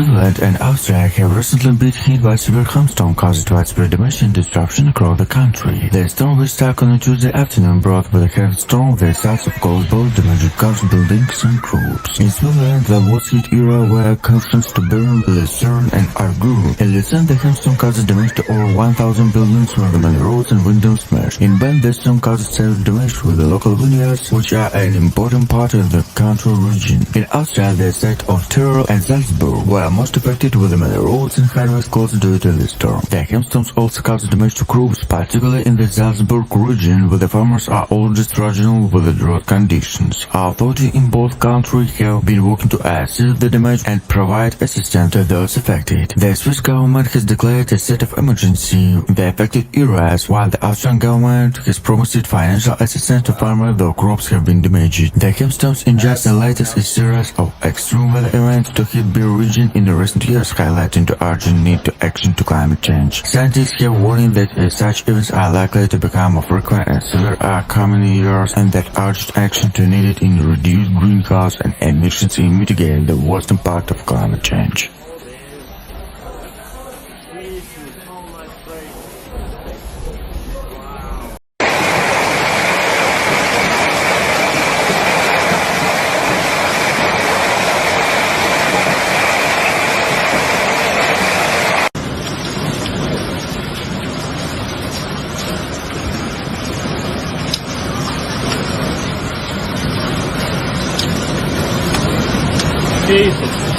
Switzerland and Austria have recently been hit by severe hailstorm causing widespread damage and disruption across the country. The storm which struck on a Tuesday afternoon brought with a heavy storm the size of cold both damaged cars, buildings and groups. In Switzerland, the worst hit area were cantons to Berna, Lucerna and Aargau. In Lucerna, the hailstorm caused damage to over 1,000 buildings where the many roads and windows smashed. In Berna, the storm caused severe damage with the local vinhedos, which are an important part of the country region. In Austria, the state of Tyrol and Salzburg were most affected with the many roads and highways closed due to the storm. The hailstorms also caused damage to crops, particularly in the Salzburg region, where the farmers are already struggling with the drought conditions. Authorities in both countries have been working to assess the damage and provide assistance to those affected. The Swiss government has declared a state of emergency in the affected areas, while the Austrian government has promised financial assistance to farmers though crops have been damaged. The hailstorms in just the latest series of extreme weather events to hit the region in the recent years, highlighting the urgent need to action to climate change. Scientists have warned that such events are likely to become more frequent and severe in coming years, and that urgent action is needed in reducing greenhouse and emissions in mitigating the worst impact of climate change. Que isso?